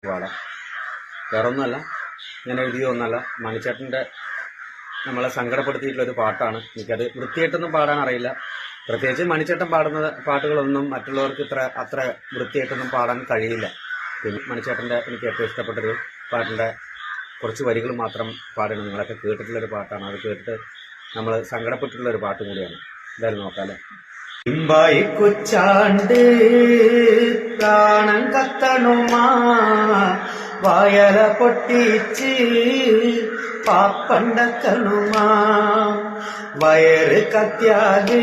പാടാം. വേറൊന്നുമല്ല, ഞാൻ എഴുതിയൊന്നുമല്ല, മണിച്ചേട്ടൻ്റെ നമ്മളെ സങ്കടപ്പെടുത്തിയിട്ടുള്ളൊരു പാട്ടാണ്. എനിക്കത് വൃത്തിയായിട്ടൊന്നും പാടാൻ അറിയില്ല. പ്രത്യേകിച്ച് മണിച്ചേട്ടൻ പാടുന്ന പാട്ടുകളൊന്നും മറ്റുള്ളവർക്ക് അത്ര വൃത്തിയായിട്ടൊന്നും പാടാൻ കഴിയില്ല. പിന്നെ മണിച്ചേട്ടൻ്റെ എനിക്ക് ഏറ്റവും ഇഷ്ടപ്പെട്ടൊരു പാട്ടിൻ്റെ കുറച്ച് വരികൾ മാത്രം പാടണം. നിങ്ങളൊക്കെ കേട്ടിട്ടുള്ളൊരു പാട്ടാണ്. അത് കേട്ടിട്ട് നമ്മൾ സങ്കടപ്പെട്ടിട്ടുള്ളൊരു പാട്ടും കൂടിയാണ്. എന്തായാലും നോക്കാല്ലേ. ഇമ്പായി കുച്ചാണ്ട് പ്രാണൻ കത്തണുമാ വയല പൊട്ടിച്ച് പാപ്പണ്ടക്കണുമാ വയറ് കത്തിയാല്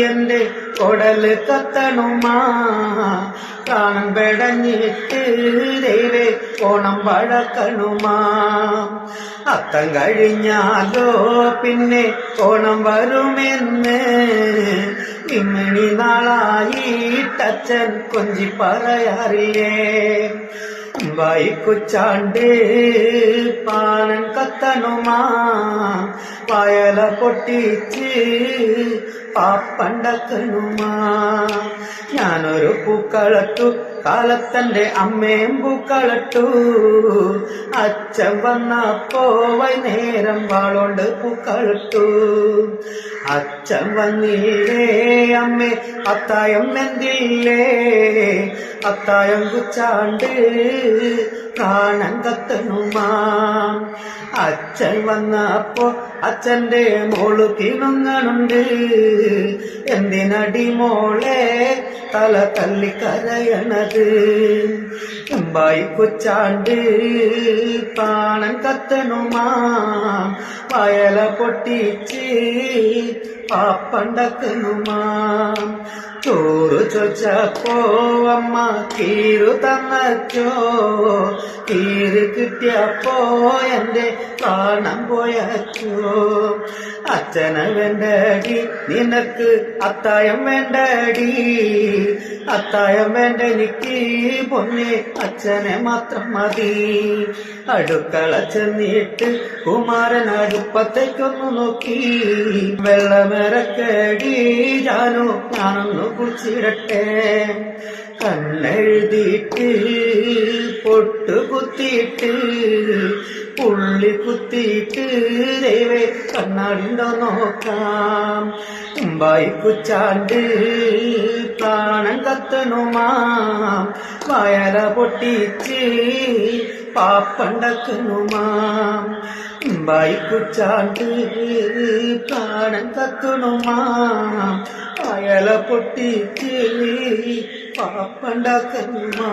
എന്റെ കൊടല് കത്തണുമാ പ്രാണൻ പെടഞ്ഞിട്ട് ദൈവേ ഓണം വഴക്കണുമാ അത്തം കഴിഞ്ഞാലോ പിന്നെ ഓണം വരുമെന്ന് ഇമ്മണി നാളായിട്ടച്ഛൻ കൊഞ്ചി പറയാറില്ലേ. വൈക്കുച്ചാണ്ട് പാണൻ കത്തണുമാ വയല പൊട്ടിച്ച് പാപ്പണ്ടക്കണുമാ ഞാനൊരു പൂക്കളട്ടു കാലത്തന്റെ അമ്മയും പൂക്കളട്ടു അച്ഛൻ വന്നപ്പോ വൈകുന്നേരം വാളോണ്ട് പൂക്കളിട്ടു അച്ഛൻ വന്നില്ലേ അമ്മേ അത്തായം നെന്തില്ലേ അത്തായം കുച്ചാണ്ട് പ്രാണൻ കത്തണുമാ അച്ഛൻ വന്നപ്പോ അച്ഛന്റെ മോള് കിണുങ്ങണുണ്ട് എന്തിനടി മോളെ തല തല്ലിക്കരയണത് എമ്പായി കൊച്ചാണ്ട് പ്രാണൻ കത്തണുമാ വയല പൊട്ടിച്ച് പാപ്പണ്ടക്കണുമാ ചോറ് ചോദിച്ചപ്പോ അമ്മ കീറു തന്നച്ചോ കീറ് കിട്ടിയപ്പോ എന്റെ പ്രാണം പോയച്ചോ അച്ഛനെ വേണ്ടടി നിനക്ക് അത്തായം വേണ്ടടി അത്തായം വേണ്ട എനിക്ക് പൊന്നെ അച്ഛനെ മാത്രം മതി അടുക്കള ചെന്നിട്ട് കുമാരൻ അടുപ്പത്തേക്കൊന്നു നോക്കി വെള്ളമിറക്കടി ജാനു ഞാനൊന്നു കുടിച്ചിടട്ടെ കണ്ണെഴുതിയിട്ട് പൊട്ടു കുത്തിയിട്ട് പുള്ളി കുത്തിയിട്ട് ദൈവേ കണ്ണാടിണ്ടോ നോക്കാം മുമ്പായി കുച്ചാണ്ട് പ്രാണൻ കത്തണുമാ വയല പൊട്ടിച്ച് പാപ്പണ്ടക്കണുമാ മുമ്പായി കുച്ചാണ്ട് പ്രാണൻ കത്തണുമാ വയല പൊട്ടിച്ച് പാപ്പണ്ടക്കണുമാ